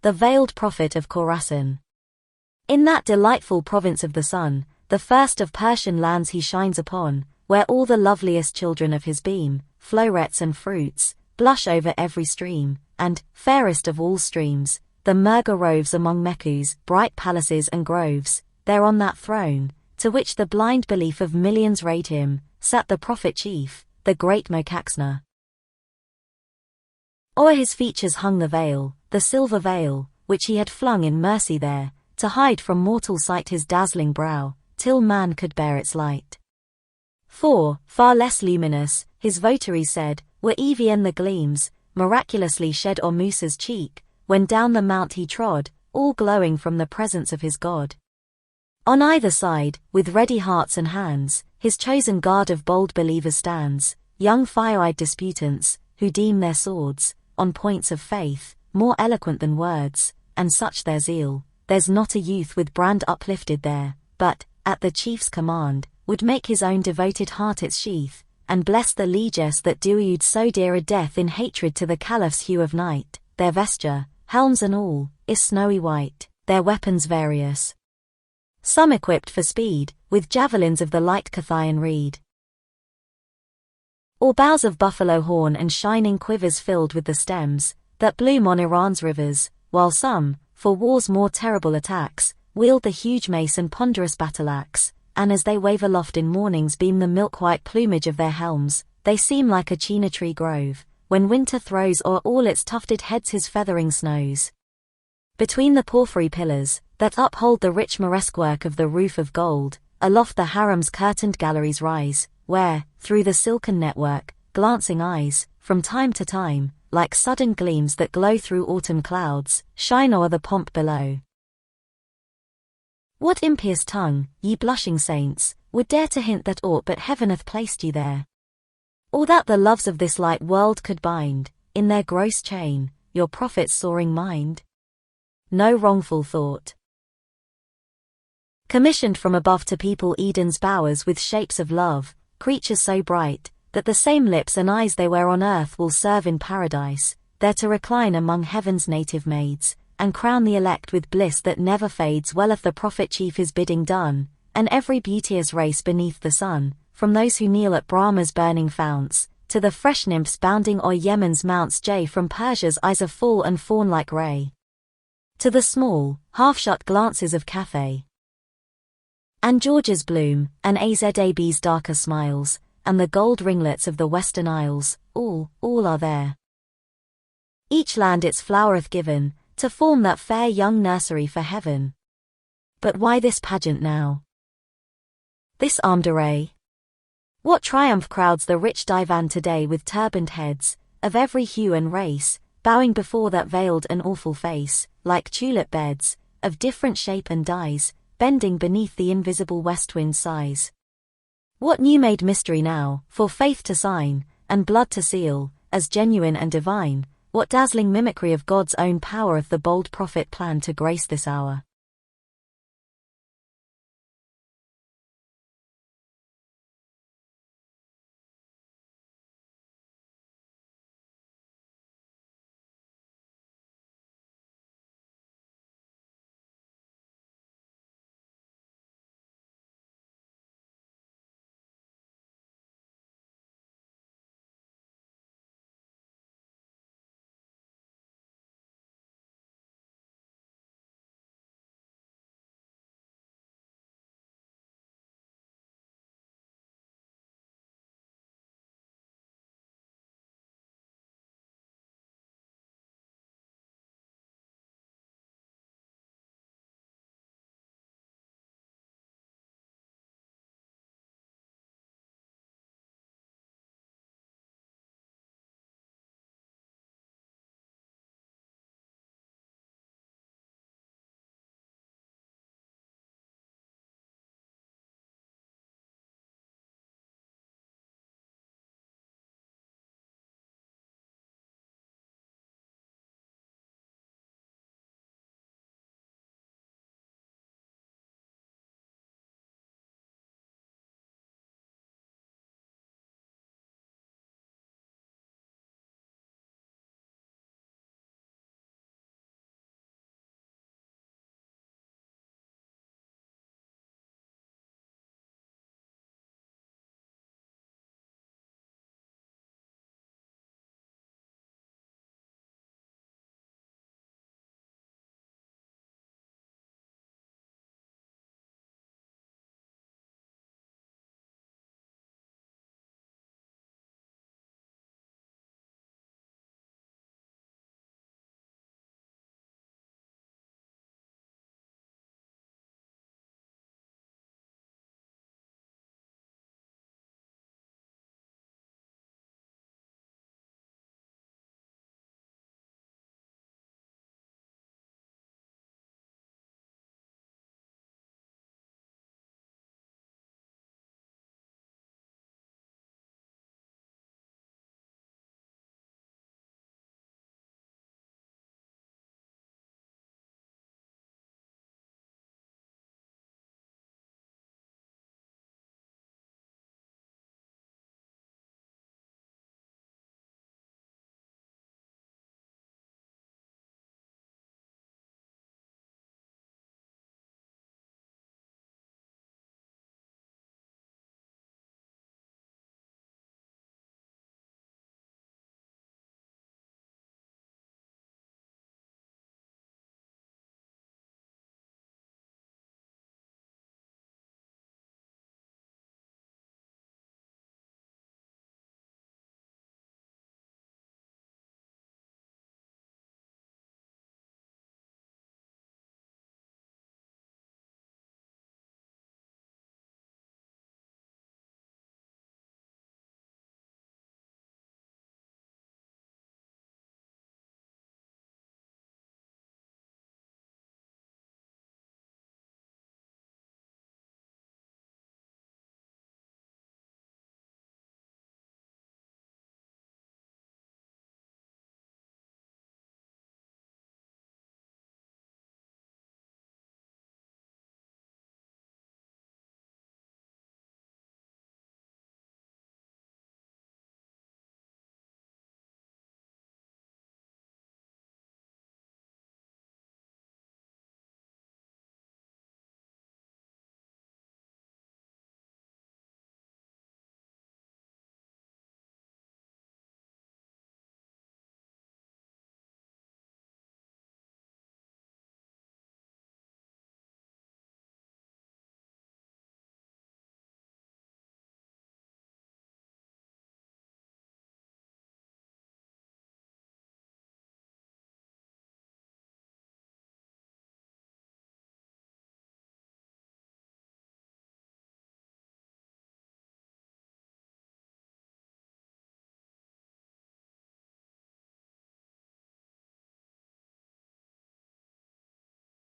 the Veiled Prophet of Khorassan. In that delightful province of the sun, the first of Persian lands he shines upon, where all the loveliest children of his beam, flowrets and fruits, blush over every stream, and, fairest of all streams, the Murga roves among Mekku's bright palaces and groves. There on that throne, to which the blind belief of millions rayed him, sat the prophet chief, the great Mokaxna. O'er his features hung the veil, the silver veil, which he had flung in mercy there, to hide from mortal sight his dazzling brow, till man could bear its light. For, far less luminous, his votaries said, were Evian the gleams, miraculously shed o'er Musa's cheek, when down the mount he trod, all glowing from the presence of his God. On either side, with ready hearts and hands, his chosen guard of bold believers stands, young fire-eyed disputants, who deem their swords, on points of faith, more eloquent than words, and such their zeal, there's not a youth with brand uplifted there, but, at the chief's command, would make his own devoted heart its sheath, and bless the lieges that duewed so dear a death in hatred to the caliph's hue of night. Their vesture, helms and all, is snowy white, their weapons various. Some equipped for speed, with javelins of the light Cathayan reed, or bows of buffalo horn and shining quivers filled with the stems, that bloom on Iran's rivers, while some, for war's more terrible attacks, wield the huge mace and ponderous battle-axe, and as they wave aloft in mornings beam the milk-white plumage of their helms, they seem like a china tree grove, when winter throws o'er all its tufted heads his feathering snows. Between the porphyry pillars, that uphold the rich moresque-work of the roof of gold, aloft the harem's curtained galleries rise, where, through the silken network, glancing eyes, from time to time, like sudden gleams that glow through autumn clouds, shine o'er the pomp below. What impious tongue, ye blushing saints, would dare to hint that aught but heaven hath placed you there? Or that the loves of this light world could bind, in their gross chain, your prophet's soaring mind? No wrongful thought. Commissioned from above to people Eden's bowers with shapes of love, creatures so bright, that the same lips and eyes they wear on earth will serve in paradise, there to recline among heaven's native maids, and crown the elect with bliss that never fades. Welleth the prophet chief his bidding done, and every beauteous race beneath the sun, from those who kneel at Brahma's burning founts, to the fresh nymphs bounding o'er Yemen's mounts. From Persia's eyes a full and fawn-like ray, to the small, half-shut glances of Cathay, and Georgia's bloom, and Azab's darker smiles, and the gold ringlets of the western isles, all are there. Each land its flower hath given, to form that fair young nursery for heaven. But why this pageant now? This armed array? What triumph crowds the rich divan today with turbaned heads, of every hue and race, bowing before that veiled and awful face, like tulip beds, of different shape and dyes, bending beneath the invisible west wind's sighs? What new-made mystery now, for faith to sign, and blood to seal, as genuine and divine? What dazzling mimicry of God's own power hath the bold prophet planned to grace this hour?